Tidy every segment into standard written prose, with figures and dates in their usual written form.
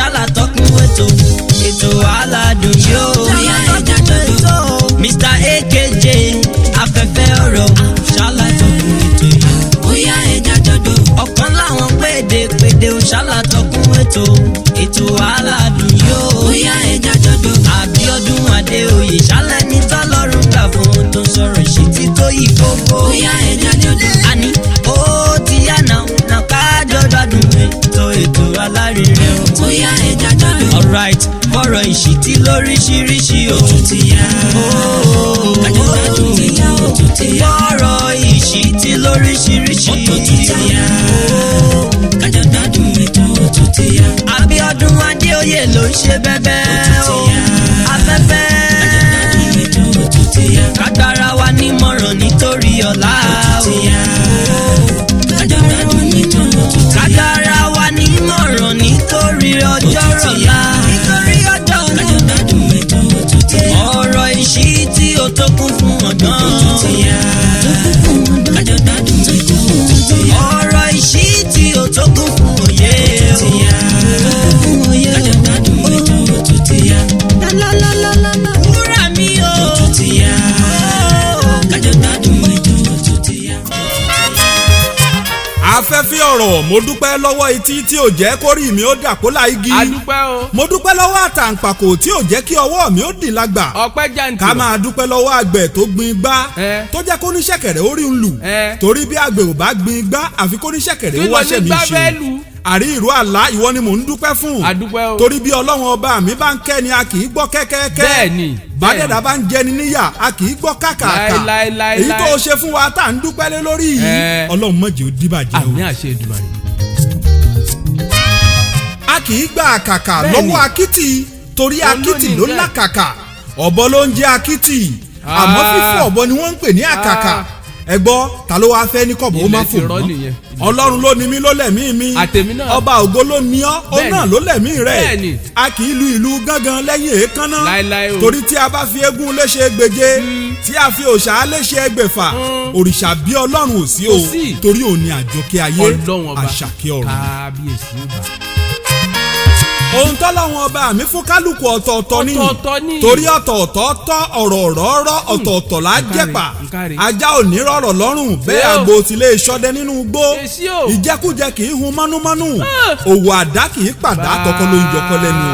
ṣàlàtọ́kùn ètò aládùn yóò. bóyá ẹja jọ̀dọ̀. Mr. AKJ afẹ́fẹ́ ọ̀rọ̀ ṣàlàtọ́kùn ètò yìí. bóyá ẹja jọ̀dọ̀. ọ̀kan láwọn pédépédé ò ṣàlàtọ́kùn ètò aládùn yóò. bóyá ẹja jọ̀dọ̀. Abíọ́dún Adéoyè ṣálẹ̀ ní tọ́lọ́run gbà fún tó sọ̀rọ̀ ìṣítí tó yí kókó. bóyá ẹja jọ̀dọ̀. àní ó ti yá náà kájọ gbádùn ètò alárinrin o. bóyá ẹja jọ̀dọ̀. alright fọ̀rọ̀ ìṣítí lóríṣiríṣi o. ó ti yá. kájọ gbádùn ètò ó tún ti yá. fọ̀rọ̀ ìṣítí lóríṣiríṣi. ó tún ti yá. kájọ gbádùn ètò ó tún ti yá. Abíọ́dún Adéoyè ló ń ṣe bẹ́bẹ́ o. afẹ́fẹ́. kájọ gbádùn ètò ó tún ti yá. kágbára wa nímọ̀ràn nítorí ọ̀la o. kájọ gbádùn ètò ó tún ti yá. kágbára wa nímọ̀ràn nítorí ọjọ́ ọ̀la. nítorí ọjọ́ ọ̀la. kájọ gbádùn ètò ó tún ti yá. ọ̀rọ̀ ìṣítí ó tó kún fún ọgbọ́n. ó tún ti yá. kájọ gbádùn ètò ó tún ti yá. ọ̀rọ̀ ìṣítí ó tó kún fún òye o. kájọ gbádùn ètò ó tún ti yá. wúrà mi o. ó tún ti yá. kájọ gbádùn ètò ó tún ti yá. afẹ́fẹ́ ọ̀rọ̀ mo dúpẹ́ lọ́wọ́ etí tí ò jẹ́ kórì mi ó dàpólà igi. a dúpẹ́ o. mo dúpẹ́ lọ́wọ́ àtàǹpàkò tí ò jẹ́ kí ọwọ́ mi ó dì lágbà. ọpẹ́ jàǹtì. ká máa dúpẹ́ lọ́wọ́ àgbẹ̀ tó gbin igbá tó jẹ́ kó ní ṣẹ̀kẹ̀rẹ̀ ó rí ń lù. torí bí àgbẹ̀ ò bá gbin igbá àfi kó ní ṣẹ̀kẹ̀rẹ̀ ó wáṣẹ́ mi ṣe. àrí ìró àlá ìwọ ni mò ń dúpẹ́ fún. a dúpẹ́ o. torí bí ọlọ́run ọba mi bá ń kẹ́ ni a kì í gbọ́ kẹ́kẹ́kẹ́. bẹ́ẹ̀ni. bàdẹ́dà bá ń jẹni níyà a kì í gbọ́ kàkàkà. láíláíláí. èyí tó ṣe fún wa tá à ń dúpẹ́ lé lórí yìí ọlọ́run má jẹ́ ó dìbàjẹ́ o. àmín àṣẹ Èdùmàrè. a kì í gba àkàkà lọ́wọ́ akítì torí akítì ló lákàkà ọ̀bọ ló ń jẹ́ akítì àmọ́ fífọ́ ọ̀bọ ni wọ́n ń pè ní àkàkà ẹ gbọ́ ta ló wáá fẹ́ ní kọ̀bọ̀ ó má fò mọ́ ọlọ́run ló ní mí ló lẹ̀mí mi ọba ògo ló ní ọ́ ó náà ló lẹ̀mí rẹ̀ a kì í lu ìlú gángan lẹ́yìn èékánná torí tí a bá fi eégún léṣe gbèje tí a fi òòṣà léṣe ẹgbẹ̀fà òrìṣà bí ọlọ́run ò sí o torí òun ni àjọkẹ́ ayé àṣàkẹ́ ọ̀run. ohun tọ́lọ́wọ́n ọba mi fún kálukú ọ̀tọ̀ọ̀tọ̀ ni torí ọ̀tọ̀ọ̀tọ̀ tọ́ ọ̀rọ̀ rọ́rọ́ ọ̀tọ̀ọ̀tọ̀ la jẹ́pà ajá ò ní rọ̀rọ̀ lọ́rùn bẹ́ẹ̀ àgbo tilé ìṣọdẹ nínú igbó ìjẹkújẹ kì í hun mánúmánú òwò àdá kì í pàdá kọ́kọ́ ló ń yọkọ́ lẹ́nu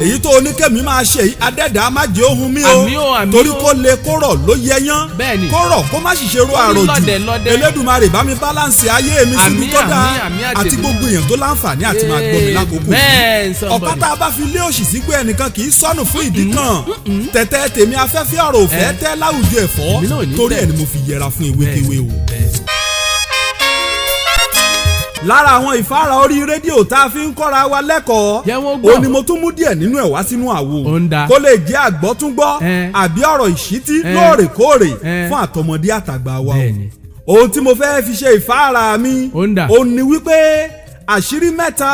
èyí tó oníkẹ́mi máa ṣe adẹ́dá má jẹ́ ohun mi o torí kó le kó rọ̀ ló yẹyán kó rọ̀ kó má ṣiṣẹ́ ro àròjù Elédùmarè bá mi báláǹsì ayé mi síbi tó dáa àti gbogbo èèyàn tó láǹfààní àti máa gbọ́ mi lákòókò ọ̀pá tá a bá fi lé òṣì sí pé ẹnìkan kì í sọnù fún ìdí kan tẹ̀tẹ̀ tèmi afẹ́fẹ́ ọ̀rọ̀ òfẹ́ tẹ́ láwùjọ ẹ̀fọ́ torí ẹ̀ ni mo fi yẹra fún ewékewé o. lára àwọn ìfáàrà orí rédíò tá a fi ń kọ́ra wa lẹ́kọ̀ọ́ ó ní mo tún mú díẹ̀ nínú ẹ̀ wá sínú àwo kó lè jẹ́ àgbọ́túngbọ́ àbí ọ̀rọ̀ ìṣítí lóòrèkóòrè fún àtọmọdé àtàgbà wa o. ohun tí mo fẹ́ fi ṣe ìfáàrà mi ó ní wípé àṣírí mẹ́ta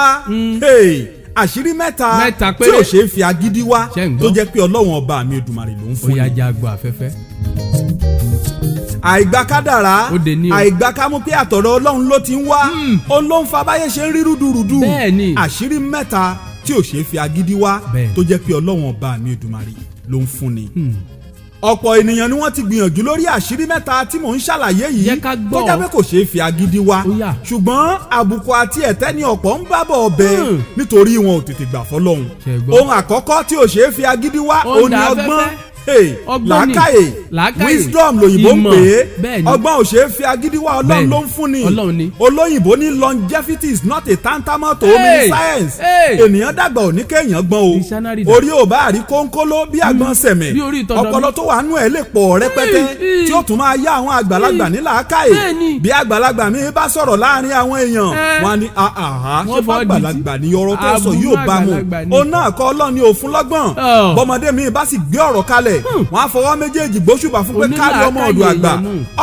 àṣírí mẹ́ta tí ò ṣe é fi agídí wá tó jẹ́ pé ọlọ́run ọba mi Èdùmàrè ló ń fún mi. ó yá jágbó afẹ́fẹ́. àìgbà kádàrá àìgbà kámú pé àtọ̀rọ̀ ọlọ́run ló ti ń wá òun ló ń fa báyé ṣe ń rí rúdurùdu àṣírí mẹ́ta tí ò ṣe é fi agídí wá tó jẹ́ pé ọlọ́run ọba mi Èdùmàrè ló ń fún ni. ọ̀pọ̀ ènìyàn ni wọ́n ti gbìyànjú lórí àṣírí mẹ́ta tí mò ń ṣàlàyé yìí tó jẹ́ pé kò ṣeé fi agídí wá ṣùgbọ́n àbùkù àti ẹ̀tẹ́ ni ọ̀pọ̀ ń bábọ̀ ọbẹ̀ nítorí wọn ò tètè gbà fọlọ́hun. ohun àkọ́kọ́ tí ò ṣeé fi agídí wá òun ni ọgbọ́n làákàyè wisdom lòyìnbó ń pè é ọgbọ́n ò ṣe é fi agídí wá ọlọ́run ló ń fún ni olóyìnbó ní longevity is not a tantamount to human science ènìyàn dàgbà ò ní kéèyàn gbọ́n o orí ò bá rí kónkóló bí àgbọn sẹ̀mẹ̀ ọpọlọ tó wà nú ẹ̀ lè pọ̀ rẹpẹtẹ tí ó tún máa yá àwọn àgbàlagbà ní làákàyè bí àgbàlagbà mi bá sọ̀rọ̀ láàrin àwọn èèyàn wọn ni ṣé fún àgbàlagbà ní ọ̀rọ̀ tó sọ yóò bá mu òun náà kọ́ ọlọ́ni òfun lọ́gbọ̀n bọ́mọdé mi bá sì gbé ọ̀rọ̀ kalẹ̀ wọ́n á fọwọ́ méjèèjì gbóṣùbà fún pé kárí ọmọ ọ̀dọ̀ àgbà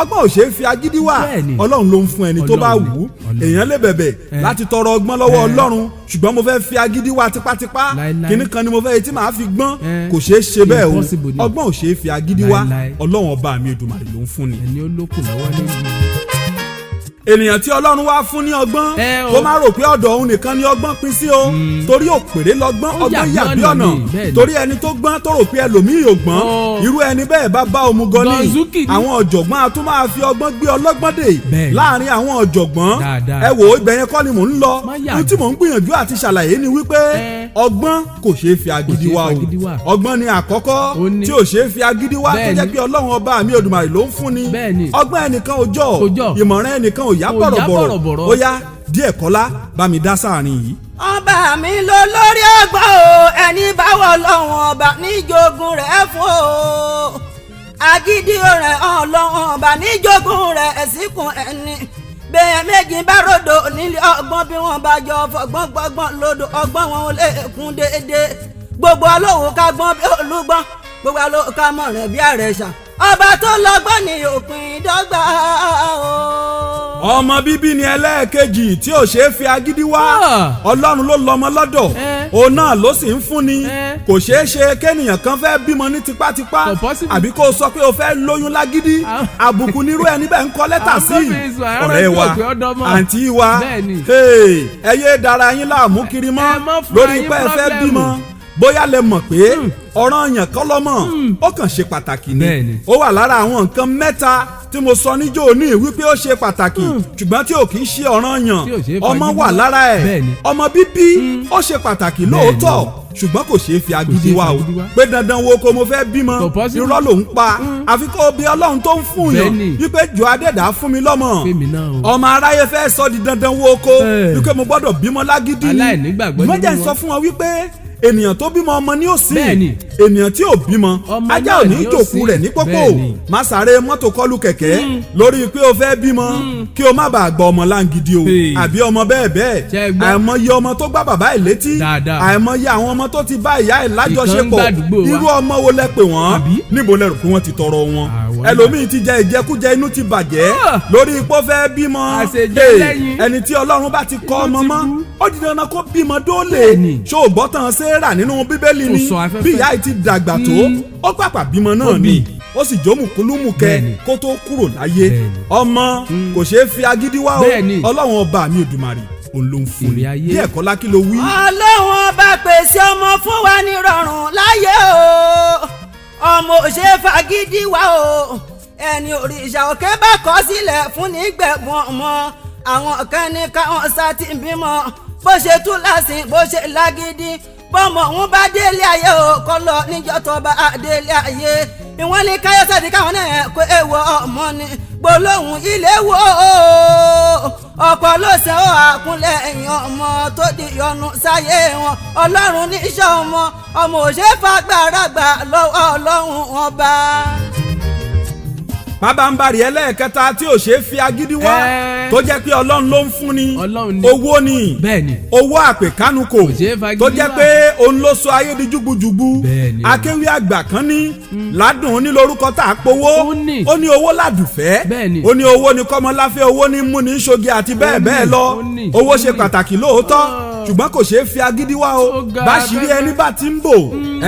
ọgbọ́n ò ṣeé fi agídí wá ọlọ́run ló ń fún ẹni tó bá wù ú èèyàn lè bẹ̀bẹ̀ láti tọrọ ọgbọ́n lọ́wọ́ ọlọ́run ṣùgbọ́n mo fẹ́ fi agídí wá tipátipá kíní kan ni mo fẹ́ etí màá fi gbọ́n kò ṣeé ṣe bẹ́ẹ̀ o ọgbọ́n ò ṣeé fi agídí wá ọlọ́run ọba mi Èdùmàrè ló ń fún ni. ènìyàn tí ọlọ́run wá fún ní ọgbọ́n kó má rò pé ọ̀dọ̀ òun nìkan ni ọgbọ́n pín sí o torí òpèrè lọ́gbọ́n ọgbọ́n yàbí ọ̀nà torí ẹni tó gbọ́n tó rò pé ẹlòmíì ò gbọ́n irú ẹni bẹ́ẹ̀ bá bá òmùgọ̀ ní àwọn ọ̀jọ̀gbọ́n a tún máa fi ọgbọ́n gbé ọlọ́gbọ́n dè láàrin àwọn ọ̀jọ̀gbọ́n ẹ wò ó ibẹ̀ yẹn kọ́ ni mò ń lọ ohun tí mò ń gbìyànjú àti ṣàlàyé ni wípé ọgbọ́n kò ṣeé fi agídí wá o ọgbọ́n ni àkọ́kọ́ tí ò ṣeé fi agídí wá tó jẹ́ pé ọlọ́run ọba mi Olódùmarè ló ń fún ni ọgbọ́n ẹnìkan ò jọ ìmọ̀ràn ẹnìkan ò yá bọ̀rọ̀bọ̀rọ̀ ó yá díẹ̀ kọ́lá bá mi dá sáàrin yìí. ọba mi ló lórí ọgbọ́n o ẹni báwo lọ́wọ́n ọba níjogún rẹ̀ fún o agídí rẹ̀ ọlọ́wọ́n ọba níjogún rẹ̀ síkùn ẹni bẹ́ẹ̀ méjì bá ròdò nílé ọgbọ́n bí wọ́n bá jọ fọgbọ́n gbọ́gbọ́n lódò ọgbọ́n wọn ò lè kún déédéé gbogbo olówó ká gbọ́n bí olúgbọ́n gbogbo olówó ká mọ̀ràn bí àrẹ̀ṣà ọba tó lọ́gbọ́n ní òpin dọ́gba o. ọmọ bíbí ni ẹlẹ́ẹ̀kejì tí ò ṣeé fi agídí wá ọlọ́run ló lọ́mọ lọ́dọ̀ òun náà ló sì ń fún ni kò ṣeé ṣe kéèyàn kan fẹ́ bímọ ní tipátipá àbí kó o sọ pé o fẹ́ lóyún lágídí àbùkù nírú ẹni bẹ́ẹ̀ ń kọ lẹ́tà sí ọ̀rẹ́ wa àǹtí wa ẹ yé dára yín láàmú kiri mọ́ lórí pé ẹ fẹ́ bímọ bóyá lẹ mọ̀ pé ọ̀ranyàn kọ́ lọ́mọ ó kàn ṣe pàtàkì ni ó wà lára àwọn nǹkan mẹ́ta tí mo sọ níjó ní wípé ó ṣe pàtàkì ṣùgbọ́n tí ò kì í ṣe ọ̀ranyàn ọmọ wà lára ẹ̀ ọmọ bíbí ó ṣe pàtàkì lóòótọ́ ṣùgbọ́n kò ṣeé fi agídí wá o pé dandan wo ko mo fẹ́ bímọ irọ́ ló ń pa àfi kó bí ọlọ́run tó ń fún yàn wípé jọ adẹ́dàá fún mi lọ́mọ ọmọ aráyé fẹ́ sọ di dandan wo ko wípé mo gbọ́dọ̀ bímọ lágídí ni mọ́jà ń sọ fún wọn wípé ènìyàn tó bímọ ọmọ ní òsì ènìyàn tí ò bímọ ajá ò ní jòkú rẹ̀ ní pópó má sáré mọ́tò kọlù kẹ̀kẹ́ lórí pé o fẹ́ bímọ kí o má bàa gba ọmọ láǹgídí o àbí ọmọ bẹ́ẹ̀ bẹ́ẹ̀ àìmọye ọmọ tó gbá bàbá ẹ̀ létí àìmọye àwọn ọmọ tó ti bá ìyá ẹ̀ lájọṣepọ̀ irú ọmọ wo lẹ pè wọ́n níbo lẹ rò pé wọ́n ti tọrọ wọn ẹlòmíì ti jẹ ìjẹkújẹ inú ti bàjẹ́ lórí ipò fẹ́ bímọ ẹni tí Ọlọ́run bá ti kọ́ ọmọ mọ́ ó di dandan kó bímọ dóòlè ṣó o gbọ́ tán Sẹ́rà nínú bíbélì ni bí ìyá yìí ti dàgbà tó ó pàpà bímọ náà ni ó sì jó mùkúlùmùkẹ kó tó kúrò láyé ọmọ kò ṣeé fi agídí wá o Ọlọ́run ọba mi Òdùmarè òun ló ń fún ni bí ẹ̀kọ́ lákì ló wí. Ọlọ́run ọba pèsè ọmọ fún wa ní rọrùn láyé o ọmọ ò ṣe fagídí wá o ẹni òrìṣà òkè bá kọ sílẹ̀ fún nígbẹ̀bùn ọmọ àwọn kan ní káwọn sá ti bímọ bó ṣe tú lásìn bó ṣe lágídí bọ́mọ̀ òun bá délé ayé o kọ́ lọ níjọ́ tó bá délé ayé ìwọ́n ní káyọ̀sẹ̀ tí káwọn náà kó èèwọ̀ ọmọ ni gbólóhùn ilé wo ọ̀pọ̀ ló ṣe ó àkúnlẹ̀ ẹ̀yìn ọmọ tó di yọnu sáyé wọn Ọlọ́run níṣẹ́ ọmọ òṣèfàgbára gbà lọ́wọ́ Ọlọ́run ọba. pábánbarì ẹlẹ́ẹ̀kẹta tí ò ṣeé fi agídí wá tó jẹ́ pé Ọlọ́run ló ń fún ni owó ni owó àpèkánukò tó jẹ́ pé òun ló sọ ayé di jùgbùjùgbù akéwì àgbà kan ní ládùn ní lórúkọ tá a powó ó ní owó ládùfẹ́ ó ní owó ní kọ́mọláfẹ́ owó ní múni ṣoge àti bẹ́ẹ̀ bẹ́ẹ̀ lọ owó ṣe pàtàkì lóòótọ́ ṣùgbọ́n kò ṣeé fi agídí wá o báṣìírí ẹni bá ti ń bò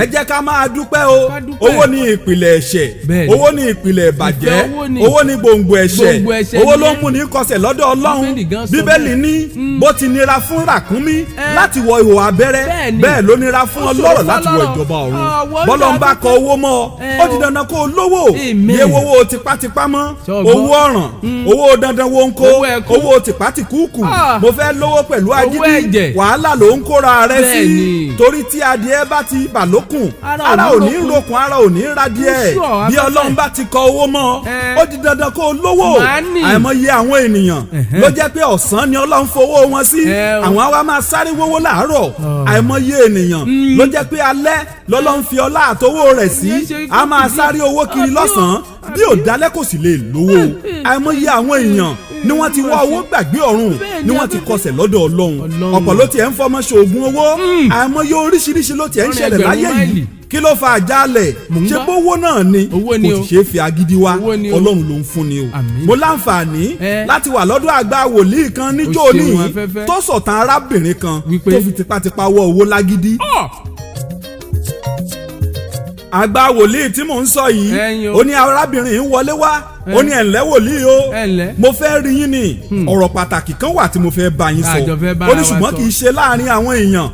ẹ jẹ́ ká máa dúpẹ́ o owó ní ìpìlẹ̀ ẹ̀ṣẹ̀ owó ní ìpìlẹ̀ ìbàjẹ́ owó ní gbòǹgbò ẹ̀ṣẹ̀ owó ló ń mú ní kọsẹ̀ lọ́dọ̀ Ọlọ́run bíbélì ní bó ti nira fún ràkúnmí láti wọ ihò abẹ́rẹ́ bẹ́ẹ̀ ló nira fún ọlọ́rọ̀ láti wọ ìjọba ọ̀run bọ́lọ́ ń bá kọ owó mọ́ ó di dandan kó o lówó yé owó tipátipá mọ́ owó ọ̀ràn owó dandan wo ń kó owó tipátikúùkù mo fẹ́ lówó pẹ̀lú agídí wàhálà ló ń kóra rẹ sí torí tí adìẹ bá ti bà lókun ara ò ní rokun ara ò ní radìẹ bí Ọlọ́run bá ti kọ owó mọ́ ó di dandan kó o lówó àìmọye àwọn ènìyàn ló jẹ́ pé ọ̀sán ni Ọlọ́run fowó wọn sí àwọn àwa máa sáré wówó láàárọ̀ àìmọye ènìyàn ló jẹ́ pé alẹ́ lọ́lọ́run fi ọlá àtowó rẹ̀ sí a máa sáré owó kiri lọ́sàn-án bí ò dalẹ́ kò sì lè lówó àìmọye àwọn èèyàn ni wọ́n ti wá owó gbàgbé ọ̀run ni wọ́n ti kọsẹ̀ lọ́dọ̀ Ọlọ́run ọ̀pọ̀ ló tiẹ̀ ń fọmọ ṣoògùn owó àìmọye oríṣiríṣi ló tiẹ̀ ń ṣẹlẹ̀ láyé yìí kí ló fa àjálẹ̀ ṣé bówó náà ni kò sì ṣe é fi agídí wá Ọlọ́run ló ń fún ni o mo láǹfààní láti wà lọ́dọ̀ àgbà wòlíì kan níjó níyì tó sọ̀tàn arábìnrin kan tó fi tipátipá wọ owó lágídí àgbà wòlíì tí mò ń sọ yìí ó ní arábìnrin yìí wọlé wá ó ní ẹ̀ǹlẹ́ wòlíì o mo fẹ́ rí yín ni ọ̀rọ̀ pàtàkì kan wà tí mo fẹ́ bá yín sọ ó ní ṣùgbọ́n kì í ṣe láàrin àwọn èèyàn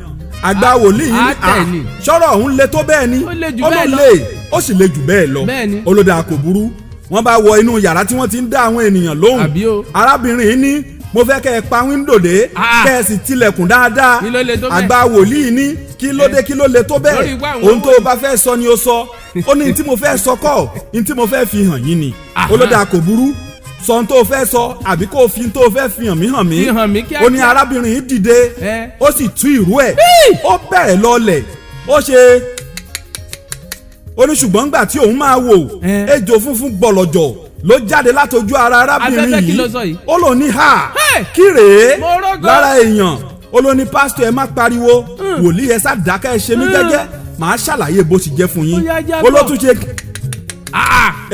àgbà wòlíì yìí ní sọ̀rọ̀ òun le tó bẹ́ẹ̀ ni ó ló le ó sì le jù bẹ́ẹ̀ lọ olódà kò burú wọ́n bá wọ inú yàrá tí wọ́n ti ń dá àwọn ènìyàn lóhùn arábìnrin yìí ní mo fẹ́ kẹ́ ẹ pa wíńdò dé kẹ́ ẹ sì tilẹ̀kùn dáadáa àgbà wòlíì ní kí ló le tó bẹ́ẹ̀ ohun tó o bá fẹ́ sọ ni o sọ ó ní tí mo fẹ́ sọ kọ́ ní tí mo fẹ́ fi hàn yín ni olódà kò burú sọ ohun tó o fẹ́ sọ àbí kó o fi tó o fẹ́ fi hàn mí ó ní arábìnrin yìí dìde ó sì tú ìró ẹ̀ ó bẹ̀rẹ̀ lọ́lẹ̀ ó ṣe ó ní ṣùgbọ́n nígbà tí òun máa wò ejò funfun gbọ̀lọ̀jọ̀ ló jáde látojú ara arábìnrin yìí ó lò ní ha kí rèé lára èèyàn ó lò ní pásítọ̀ ẹ má pariwo wòlíì ẹ sá dákẹ́ ẹ ṣe mí jẹ́jẹ́ màá ṣàlàyé bó ti jẹ́ fún yín ó ló tún ṣe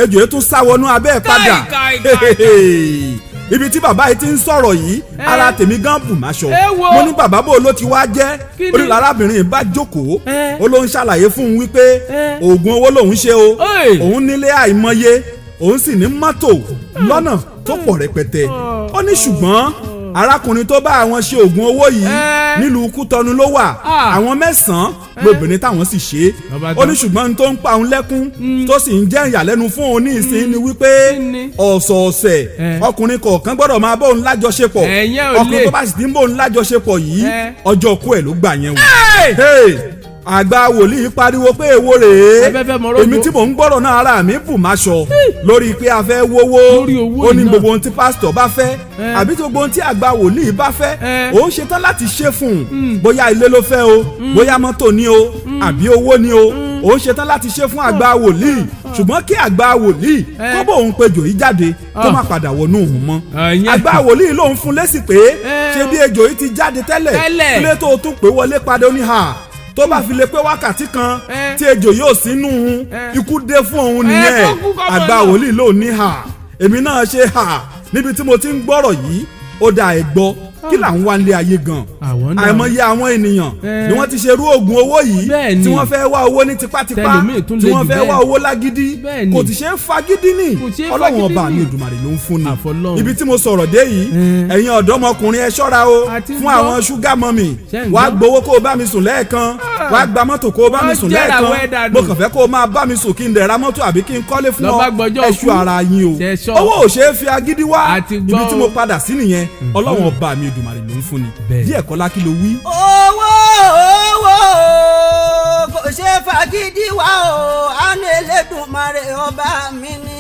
ejò yìí tún sá wọnú abẹ́ ẹ̀ padà ibi tí bàbá yìí ti ń sọ̀rọ̀ yìí ara tèmi gan bù máṣọ mo ní bàbá bò ló ti wá jẹ́ orí arábìnrin bá jókòó ó ló ń ṣàlàyé fún un wípé oògùn owó lòun ṣe o òun nílé àìmọye òun sì ní mọ́tò lọ́nà tó pọ̀ rẹpẹtẹ ó ní ṣùgbọ́n arákùnrin tó bá àwọn ṣe oògùn owó yìí nílùú Kútọ́nù ló wà àwọn 9 lóbìnrin táwọn sì ṣe ó ní ṣùgbọ́n tó ń pa òun lẹ́kún tó sì ń jẹ́ ìyàlẹ́nu fún òun ní ìsìn ni wípé ọ̀sọ̀ọ̀sẹ̀ ọkùnrin kọ̀ọ̀kan gbọ́dọ̀ máa bóun lájọṣepọ̀ ọkùnrin tó bá sì ti ń bóun lájọṣepọ̀ yìí ọjọ́ kú ẹ̀ ló gbà yẹn wò àgbà wòlíì pariwo pé èwo rèé èmi tí mò ń gbọ́rọ̀ náà ara mi bù máṣọ lórí pé a fẹ́ wówó ó ní gbogbo ohun tí pásítọ̀ bá fẹ́ àbí gbogbo ohun tí àgbà wòlíì bá fẹ́ òun ṣetán láti ṣe fún un bóyá ilé ló fẹ́ o bóyá mọ́tò ni o àbí owó ni o òun ṣetán láti ṣe fún àgbà wòlíì ṣùgbọ́n kí àgbà wòlíì kó bóun pejò yìí jáde kó má padà wọnú òun mọ́ àgbà wòlíì lòun fún lésì pé ṣé bí ejò yìí ti jáde tẹ́lẹ̀ ilé tó tún pé wọlé padà ó ní ha tó bá fi lè pé wákàtí kan tí ejò yóò sínú ikú dé fún òun nìyẹn àgbà wòlíì ló ní hà èmi náà ṣe hà níbi tí mo ti ń gbọ́rọ̀ yìí ó dà ẹ̀ gbọ́ kí là ń wá nílé ayé gan àìmọye àwọn ènìyàn ni wọ́n ti ṣerú oògùn owó yìí tí wọ́n fẹ́ wá owó ní tipátipá tí wọ́n fẹ́ wá owó lágídí kò ti ṣe ń fagídí ní ọlọ́run ọba mi Èdùmàrè ló ń fún ni ibi tí mo sọ̀rọ̀ dé yìí ẹ̀yin ọ̀dọ́mọkùnrin ẹ ṣọ́ra o fún àwọn ṣúgà mọ́mì wá gbowó kó o bá mi sùn lẹ́ẹ̀kan wá gba mọ́tò kó o bá mi sùn lẹ́ẹ̀kan mo kàn fẹ́ kó o máa bá mi sùn kí n dẹ̀ ra mọ́tò àbí kí n kọ́lé fún ọ ẹ̀ṣù ara yín o owó ò ṣe é fi agídí wá ibi tí mo padà sí nìyẹn ọlọ́run ọba mi Èdùmàrè ló ń fún ni díẹ̀ kọ́lá kí ló wí. owó kò ṣe fagídí wá o àánú Elédùmarè ọba mi ni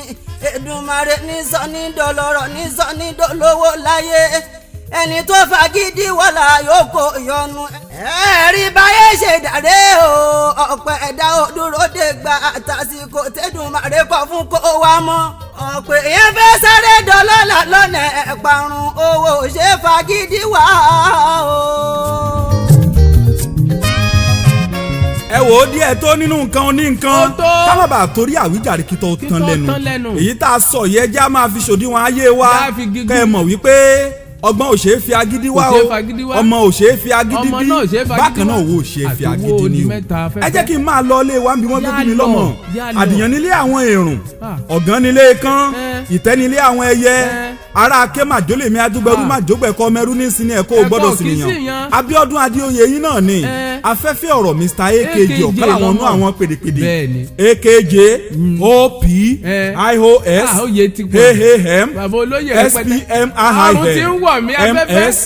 Èdùmarè ní sọ́ni dọlọ́rọ̀ ní sọ́ni dolówó láyé ẹni tó fagídí wọ́lá yóò kó yọnu ẹ̀rí báyé ṣe dàré o ọ̀pẹ̀ ẹ̀dá òdúró dé gba àtàsíkò tẹ́dùmarè kọ fún kó wá mọ́ ọ̀pẹ̀ yẹn fẹ́ sáré dọ́lọ́lá lọ́nà ẹ̀parun owó ṣe fagídí wá o. ẹ wò ó díẹ̀ tó nínú nǹkan oní nǹkan ká má bàa torí àwíjàre kí tó tán lẹ́nu èyí tá a sọ yẹ já máa fi ṣòdiwọ̀n ayé wa kẹ́ ẹ mọ̀ wípé ọgbọ́n ò ṣe é fi agídí wá o ọmọ ò ṣe é fi agídí bí bákan náà owó ò ṣe é fi agídí ní o ẹ jẹ́ kí n máa lọ ilé wa níbi wọ́n gbé bí mi lọ́mọ àdìyàn nílé àwọn èrùn ọ̀gán nílé kán ìtẹ́ nílé àwọn ẹyẹ ara ake màjólè mi adúgbẹrú màjógbẹ̀kọ mẹrú ní sinmi ẹ̀kọ́ gbọ́dọ̀ sí nìyàn Abíọ́dún Adéoyè yín náà ni afẹ́fẹ́ ọ̀rọ̀ Mr AKJ ọ̀kan àwọn nú àwọn pèdèpèdè AKJ OP IOS AAM SPM MS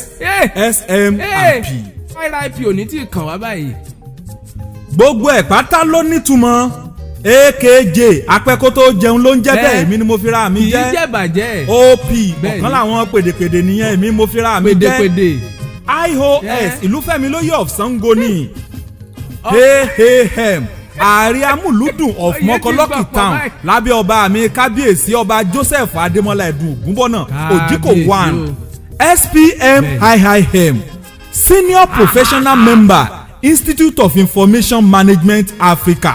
SM and P. RIP ò ní tí ì kàn wá báyìí. gbogbo ẹ̀ pátá ló nítumọ̀ AKJ apẹ́kótó jẹun ló ń jẹ́ bẹ́ẹ̀ èmi ni mo fi ra mi jẹ́ kì í jẹ́ bàjẹ́ OP ọ̀kan làwọn pèdèpèdè nìyẹn èmi mo fi ra mi jẹ́ IOS Ìlúfẹ́mi lóyè of Sango ni AAM ààrẹ amúlùdùn of Mọ́kọ́lọ́kì town lábẹ́ ọba mi kábíyèsí ọba Joseph Adémọ́lá Ẹ̀dùn Ògúnbọ̀nà Òjìkò 1 SPM IIM Senior Professional Member Institute of Information Management Africa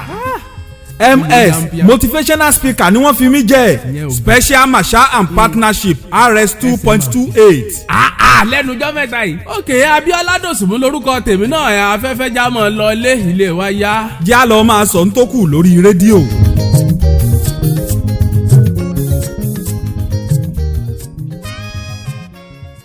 ms motivational speaker ni wọ́n fi mí jẹ́ special marshal and partnership rs 2.28. lẹ́nujọ́ mẹ́ta yìí. ok Abíọ́lá Dòsùnmú lórúkọ tèmi náà afẹ́fẹ́ já mọ́ lọ ilé wa yá. já lọ máa sọ ń tó kù lórí rédíò.